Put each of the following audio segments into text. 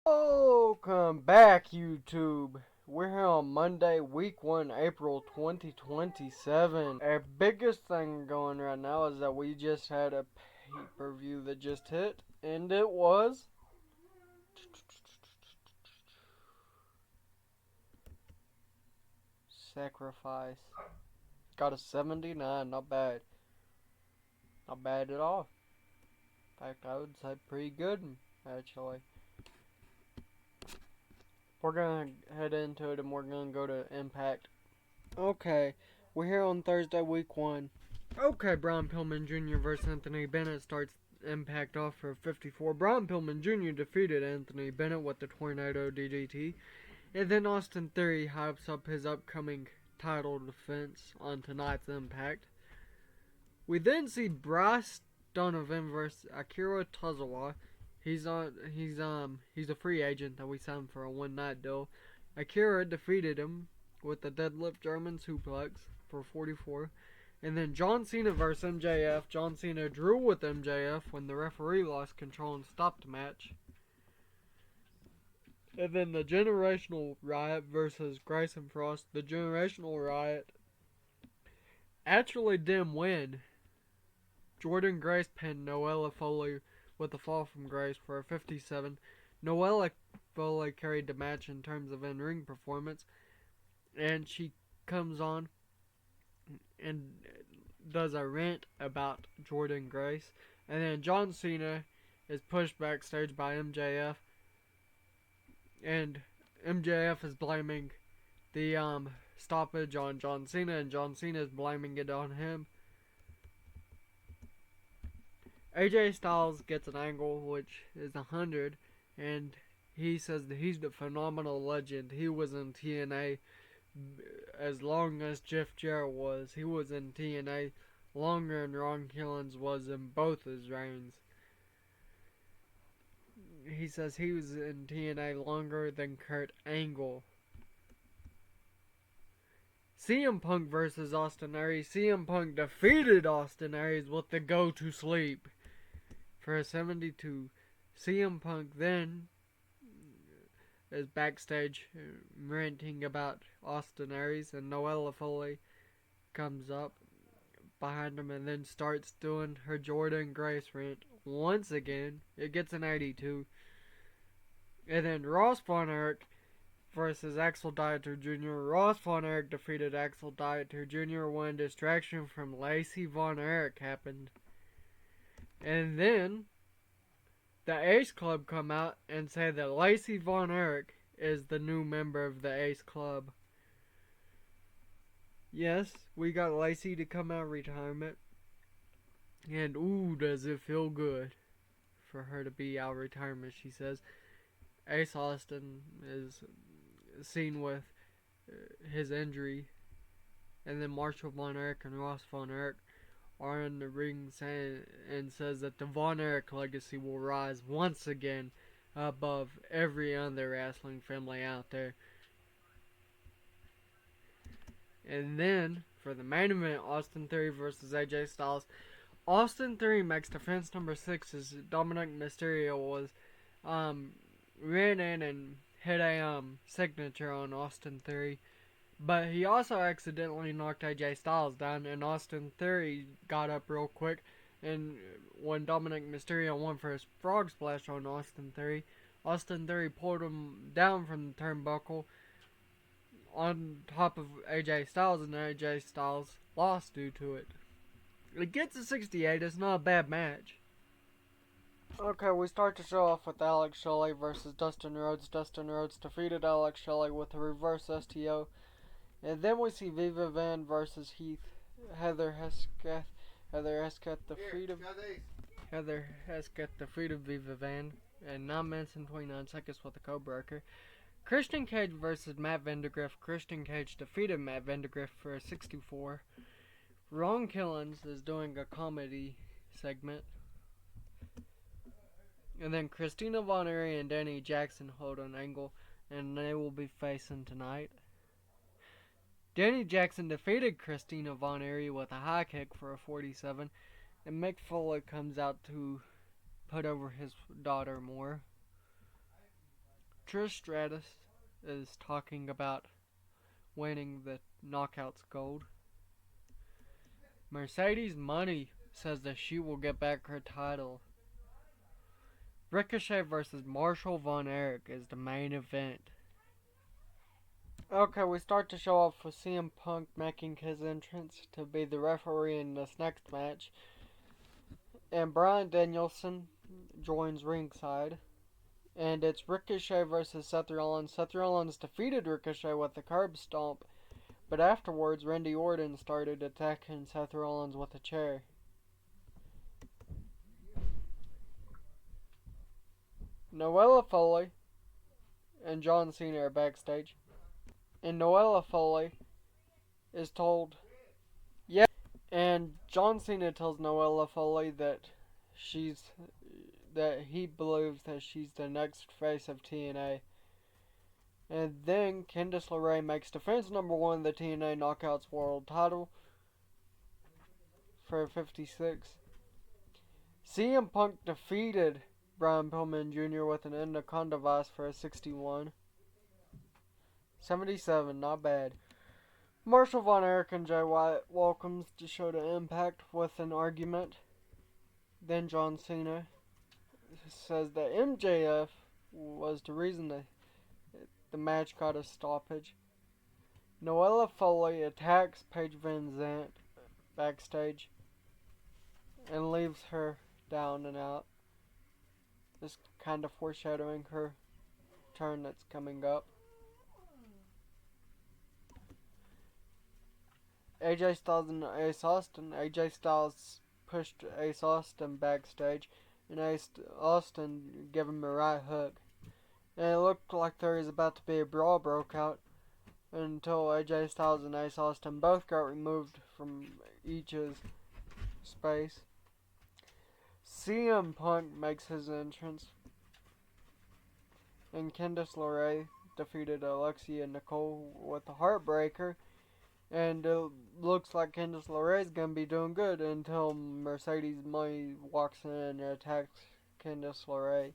Welcome back, YouTube. We're here on Monday, week 1, April 2027. Our biggest thing going right now is that we just had a pay-per-view that just hit, and it was Sacrifice. Got a 79, not bad. Not bad at all. In fact, I would say pretty good, actually. We're gonna head into it and we're gonna go to Impact. Okay, we're here on Thursday, week 1. Okay, Brian Pillman Jr. versus Anthony Bennett starts Impact off for 54. Brian Pillman Jr. defeated Anthony Bennett with the Tornado DDT. And then Austin Theory hypes up his upcoming title defense on tonight's Impact. We then see Bryce Donovan versus Akira Tozawa. He's a free agent that we signed for a one-night deal. Akira defeated him with a deadlift German suplex for 44. And then John Cena versus MJF. John Cena drew with MJF when the referee lost control and stopped the match. And then the Generational Riot versus Grayson Frost. The Generational Riot actually didn't win. Jordan Grace pinned Noella Foley with a fall from Grace for a 57. Noella Foley carried the match in terms of in-ring performance. And she comes on and does a rant about Jordan Grace. And then John Cena is pushed backstage by MJF. And MJF is blaming the stoppage on John Cena, and John Cena is blaming it on him. AJ Styles gets an angle, which is 100, and he says that he's the phenomenal legend. He was in TNA as long as Jeff Jarrett was. He was in TNA longer than Ron Killings was in both his reigns. He says he was in TNA longer than Kurt Angle. CM Punk versus Austin Aries. CM Punk defeated Austin Aries with the go to sleep for a 72. CM Punk then is backstage ranting about Austin Aries, and Noella Foley comes up behind him and then starts doing her Jordan Grace rant once again. It gets an 82. And then Ross Von Erich versus Axel Dieter Jr. Ross Von Erich defeated Axel Dieter Jr. when distraction from Lacey Von Erich happened. And then the Ace Club come out and say that Lacey Von Erich is the new member of the Ace Club. Yes, we got Lacey to come out of retirement. And ooh, does it feel good for her to be out of retirement, she says. Ace Austin is seen with his injury. And then Marshall Von Erich and Ross Von Erich are in the ring and says that the Von Erich legacy will rise once again above every other wrestling family out there. And then, for the main event, Austin Theory versus AJ Styles. Austin Theory makes defense number 6 as Dominic Mysterio was ran in and hit a signature on Austin Theory. But he also accidentally knocked AJ Styles down, and Austin Theory got up real quick. And when Dominic Mysterio went for his frog splash on Austin Theory pulled him down from the turnbuckle on top of AJ Styles, and AJ Styles lost due to it. It gets a 68. It's not a bad match. Okay, we start the show off with Alex Shelley versus Dustin Rhodes. Dustin Rhodes defeated Alex Shelley with a reverse STO. And then we see Viva Van versus Heath. Heather Hesketh defeated Viva Van in 9 minutes and 29 seconds with a co-breaker. Christian Cage versus Matt Vandegrift. Christian Cage defeated Matt Vandegrift for a 64. Ron Killings is doing a comedy segment. And then Christina Von Eerie and Danny Jackson hold an angle, and they will be facing tonight. Danny Jackson defeated Christina Von Eerie with a high kick for a 47, and Mick Foley comes out to put over his daughter more. Trish Stratus is talking about winning the Knockouts gold. Mercedes Money says that she will get back her title. Ricochet versus Marshall Von Erich is the main event. Okay, we start to show off with CM Punk making his entrance to be the referee in this next match. And Bryan Danielson joins ringside. And it's Ricochet versus Seth Rollins. Seth Rollins defeated Ricochet with a curb stomp. But afterwards, Randy Orton started attacking Seth Rollins with a chair. Noella Foley and John Cena are backstage. And Noella Foley is told, yeah. And John Cena tells Noella Foley that he believes that she's the next face of TNA. And then Candice LeRae makes defense number 1 of the TNA Knockouts World title for 56. CM Punk defeated Brian Pillman Jr. with an Anaconda Vice for a 61. 77, not bad. Marshall Von Erich and Jay White welcomes to show the Impact with an argument. Then John Cena says that MJF was the reason that the match got a stoppage. Noella Foley attacks Paige Van Zandt backstage and leaves her down and out. This kind of foreshadowing her turn that's coming up. AJ Styles and Ace Austin. AJ Styles pushed Ace Austin backstage, and Ace Austin gave him a right hook. And it looked like there was about to be a brawl broke out until AJ Styles and Ace Austin both got removed from each's space. CM Punk makes his entrance, and Candice LeRae defeated Alexia Nicole with a Heartbreaker. And it looks like Candice LeRae is going to be doing good until Mercedes Money walks in and attacks Candice LeRae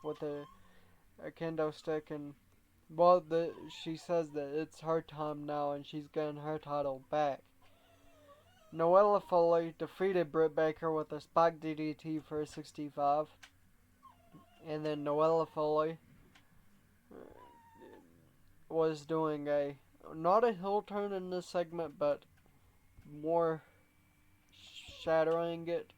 with a kendo stick. And, well, she says that it's her time now and she's getting her title back. Noella Foley defeated Britt Baker with a spike DDT for a 65. And then Noella Foley was doing not a heel turn in this segment, but more shattering it.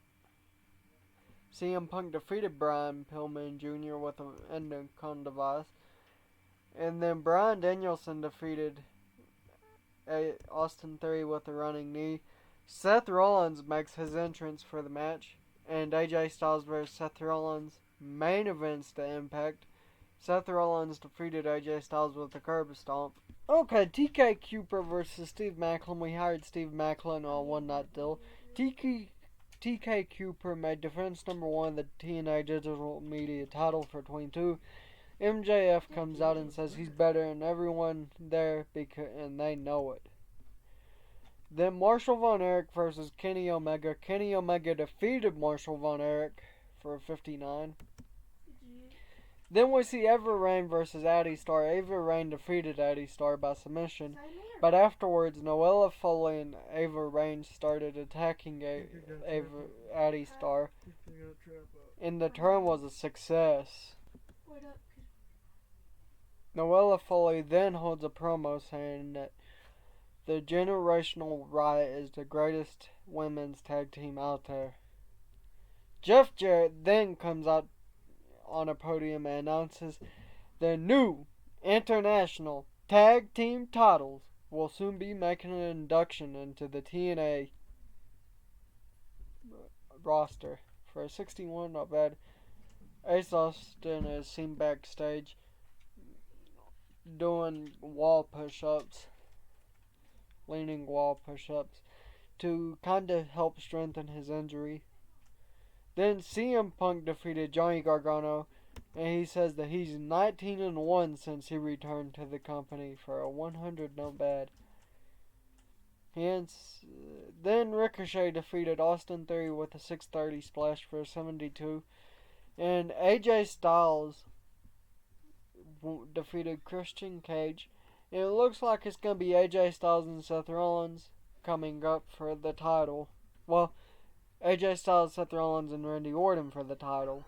CM Punk defeated Brian Pillman Jr. with an Anaconda Vice. And then Bryan Danielson defeated Austin Theory with a running knee. Seth Rollins makes his entrance for the match. And AJ Styles vs. Seth Rollins main events the Impact. Seth Rollins defeated AJ Styles with a curb stomp. Okay, TK Cooper versus Steve Macklin. We hired Steve Macklin on a one-night deal. TK Cooper made defense number 1 of the TNA Digital Media title for 22. MJF comes out and says he's better than everyone there, and they know it. Then Marshall Von Erich versus Kenny Omega. Kenny Omega defeated Marshall Von Erich for 59. Then we see Ava Raine versus Addie Starr. Ava Raine defeated Addie Starr by submission. But afterwards, Noella Foley and Ava Raine started attacking Addie Starr. And the turn was a success. Noella Foley then holds a promo saying that the Generational Riot is the greatest women's tag team out there. Jeff Jarrett then comes out on a podium and announces the new international tag team titles will soon be making an induction into the TNA roster for a 61. Not bad. Ace Austin is seen backstage doing wall push-ups, leaning wall push-ups to kind of help strengthen his injury. Then CM Punk defeated Johnny Gargano, and he says that he's 19-1 since he returned to the company for a 100. Not bad. Then Ricochet defeated Austin Theory with a 630 splash for a 72. And AJ Styles defeated Christian Cage. And it looks like it's going to be AJ Styles and Seth Rollins coming up for the title. Well, AJ Styles, Seth Rollins, and Randy Orton for the title.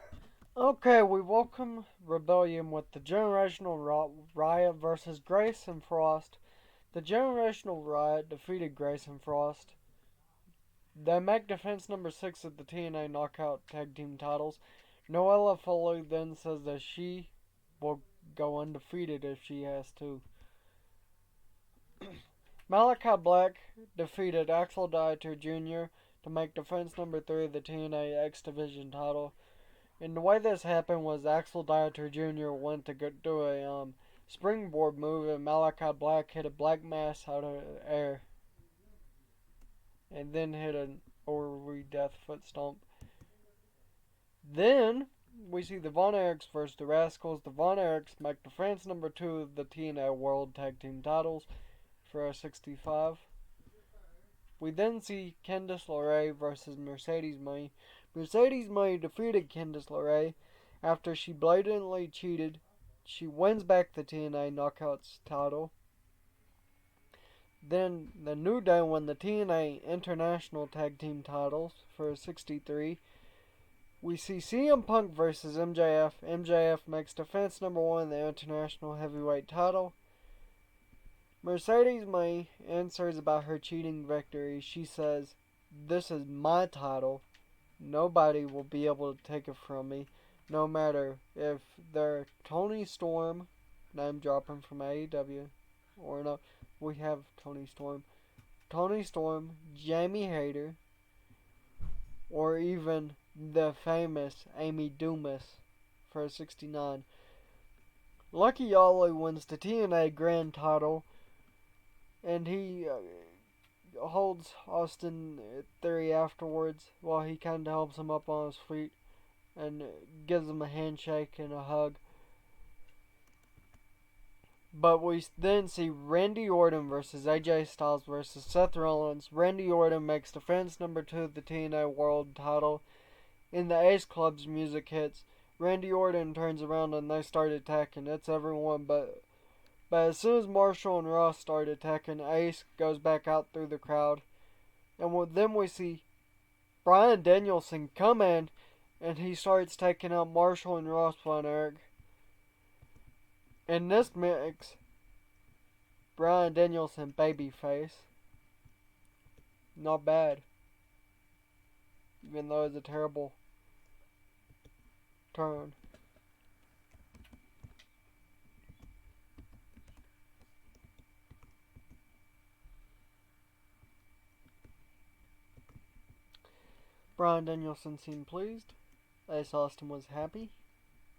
Okay, we welcome Rebellion with the Generational Riot versus Grace and Frost. The Generational Riot defeated Grace and Frost. They make defense number 6 of the TNA Knockout Tag Team titles. Noella Foley then says that she will go undefeated if she has to. Malachi Black defeated Axel Dieter Jr. to make defense number 3 of the TNA X Division title. And the way this happened was Axel Dieter Jr. went to do a springboard move, and Malachi Black hit a black mass out of the air. And then hit an Ori Death Foot Stomp. Then we see the Von Erichs versus the Rascals. The Von Erichs make defense number 2 of the TNA World Tag Team titles for a 65. We then see Candice LeRae versus Mercedes May. Mercedes May defeated Candice LeRae after she blatantly cheated. She wins back the TNA Knockouts title. Then the New Day won the TNA International Tag Team titles for 63. We see CM Punk versus MJF. MJF makes defense number 1 of the International Heavyweight title. Mercedes May answers about her cheating victory. She says, "This is my title. Nobody will be able to take it from me, no matter if they're Tony Storm," name dropping from AEW, or no, we have Tony Storm, Jamie Hayter, or even the famous Amy Dumas for 69. Lucky Ollie wins the TNA Grand title, and he holds Austin Theory afterwards while he kind of helps him up on his feet and gives him a handshake and a hug. But we then see Randy Orton versus AJ Styles versus Seth Rollins. Randy Orton makes defense number 2 of the TNA World title. In the Ace Club's music hits, Randy Orton turns around and they start attacking. It's everyone but as soon as Marshall and Ross start attacking, Ace goes back out through the crowd. And then we see Bryan Danielson come in, and he starts taking out Marshall and Ross Von Erich. And this makes Bryan Danielson babyface. Not bad. Even though it's a terrible turn. Bryan Danielson seemed pleased. Ace Austin was happy.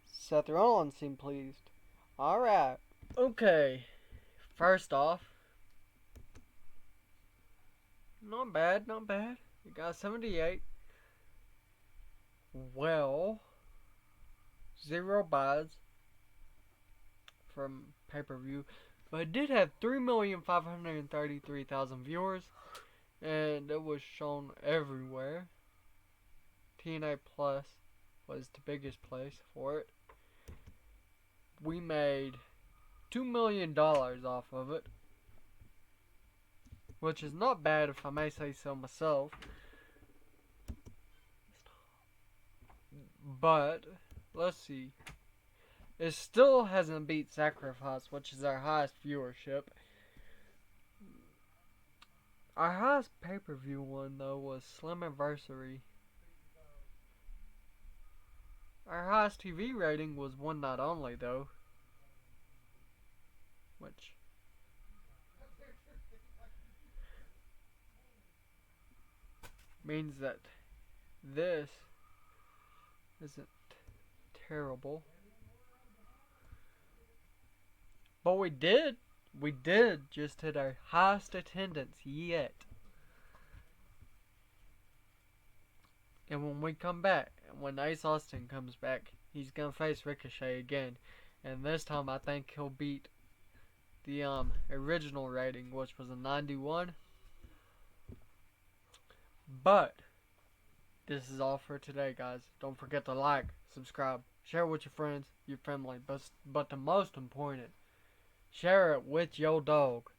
Seth Rollins seemed pleased. Alright. Okay. First off, not bad. You got 78. Well, 0 buys from pay-per-view. But it did have 3,533,000 viewers. And it was shown everywhere. TNA Plus was the biggest place for it. We made $2 million off of it, which is not bad if I may say so myself. But let's see, it still hasn't beat Sacrifice, which is our highest viewership. Our highest pay-per-view one though was Slammiversary. Our highest TV rating was One Night Only, though. Which means that this isn't terrible. But we did just hit our highest attendance yet. And when we come back, when Ace Austin comes back, he's going to face Ricochet again. And this time I think he'll beat the original rating, which was a 91. But this is all for today, guys. Don't forget to like, subscribe. Share it with your friends, your family, but the most important, share it with your dog.